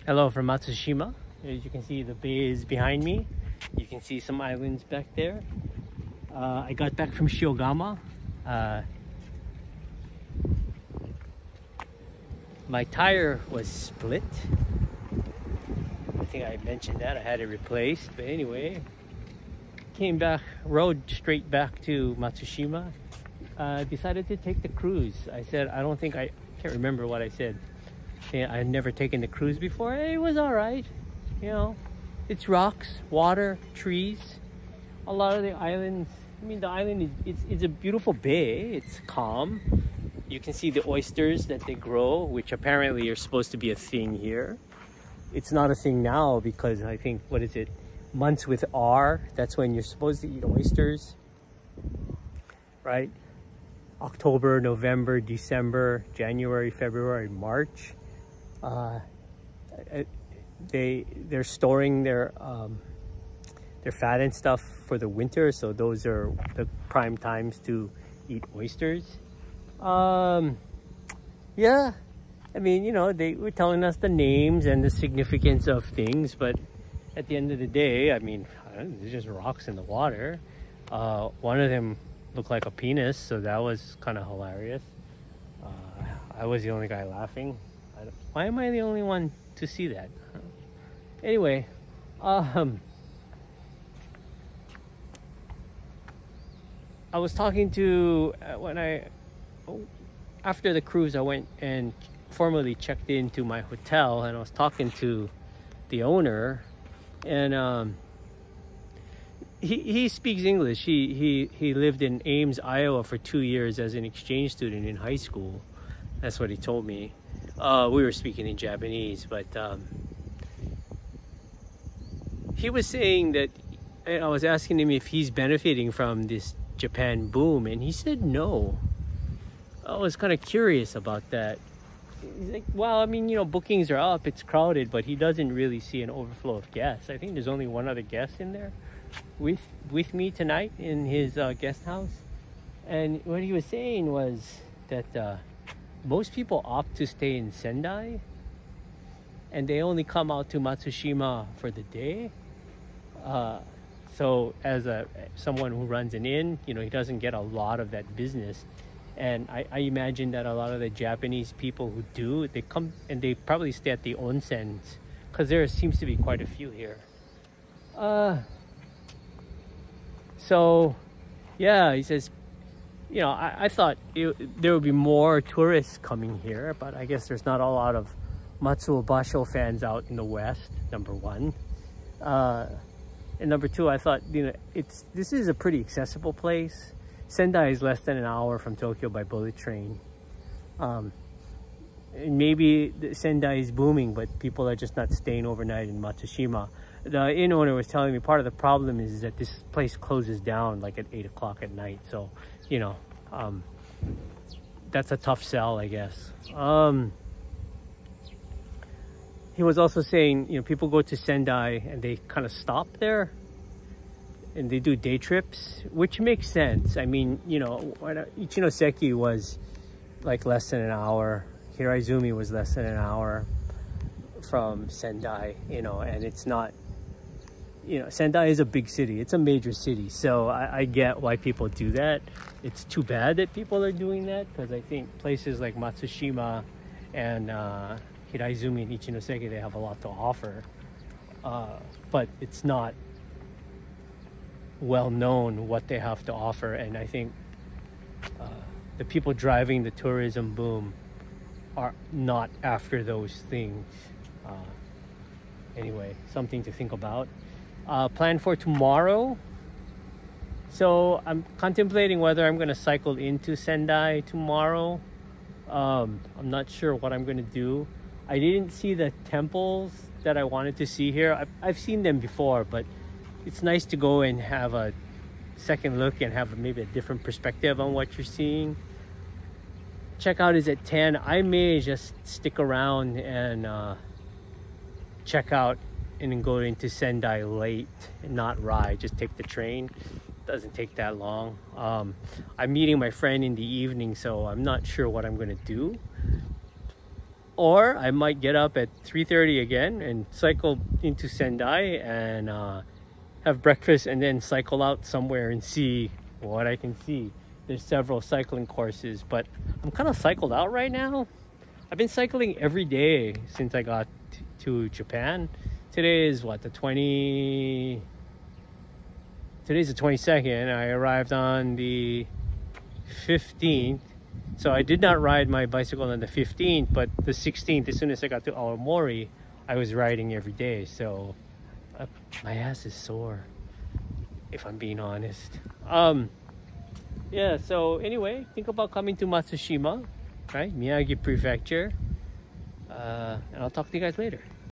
Hello from Matsushima. As you can see, the bay is behind me. You can see some islands back there. I got back from Shiogama. My tire was split. I think I mentioned that. I had it replaced. But anyway, came back, rode straight back to Matsushima. Decided to take the cruise. I said, I can't remember what I said. I had never taken the cruise before. It was all right. You know, it's rocks, water, trees. A lot of the islands, I mean, the island it's a beautiful bay. It's calm. You can see the oysters that they grow, which apparently are supposed to be a thing here. It's not a thing now because I think, what is it? Months with R, that's when you're supposed to eat oysters, right? October, November, December, January, February, March. They're storing their fat and stuff for the winter, so those are the prime times to eat oysters. Yeah, I mean, you know, they were telling us the names and the significance of things, but at the end of the day, I mean, there's just rocks in the water. One of them looked like a penis, so that was kind of hilarious. I was the only guy laughing. Why am I the only one to see that? Anyway, I was talking to after the cruise, I went and formally checked into my hotel, and I was talking to the owner, and he speaks English. He lived in Ames, Iowa for 2 years as an exchange student in high school. That's what he told me. We were speaking in Japanese, but he was saying that, I was asking him if he's benefiting from this Japan boom, and he said no. I was kind of curious about that. He's like, well, I mean, you know, bookings are up, it's crowded, but he doesn't really see an overflow of guests. I think there's only one other guest in there with me tonight in his guest house. And what he was saying was that most people opt to stay in Sendai, and they only come out to Matsushima for the day. So as someone who runs an inn, you know, he doesn't get a lot of that business. And I imagine that a lot of the Japanese people who do, they come and they probably stay at the onsens, because there seems to be quite a few here. So yeah, he says, you know, I thought there would be more tourists coming here, but I guess there's not a lot of Matsuo Basho fans out in the West, number one. And number two, I thought, you know, this is a pretty accessible place. Sendai is less than an hour from Tokyo by bullet train. And maybe Sendai is booming, but people are just not staying overnight in Matsushima. The inn owner was telling me part of the problem is that this place closes down like at 8 o'clock at night. So, you know, that's a tough sell, I guess. He was also saying, you know, people go to Sendai and they kind of stop there and they do day trips, which makes sense. I mean, you know, Ichinoseki was like less than an hour. Hiraizumi was less than an hour from Sendai, you know, and it's not, you know, Sendai is a big city. It's a major city. So I get why people do that. It's too bad that people are doing that, because I think places like Matsushima and Hiraizumi and Ichinoseki, they have a lot to offer. But it's not well known what they have to offer. And I think the people driving the tourism boom are not after those things. Anyway, something to think about. Plan for tomorrow. So I'm contemplating whether I'm going to cycle into Sendai tomorrow. I'm not sure what I'm going to do. I didn't see the temples that I wanted to see here. I've seen them before, but it's nice to go and have a second look and have maybe a different perspective on what you're seeing. Checkout is at 10. I may just stick around and check out and then go into Sendai late and not ride, just take the train. Doesn't take that long. I'm meeting my friend in the evening, so I'm not sure what I'm going to do. Or I might get up at 3:30 again and cycle into Sendai and have breakfast and then cycle out somewhere and see what I can see. There's several cycling courses, but I'm kind of cycled out right now. I've been cycling every day since I got to Japan. Today is what, today's the 22nd. I arrived on the 15th. So I did not ride my bicycle on the 15th, but the 16th, as soon as I got to Aomori, I was riding every day. So my ass is sore, if I'm being honest. Yeah, so anyway, think about coming to Matsushima, right? Miyagi Prefecture. And I'll talk to you guys later.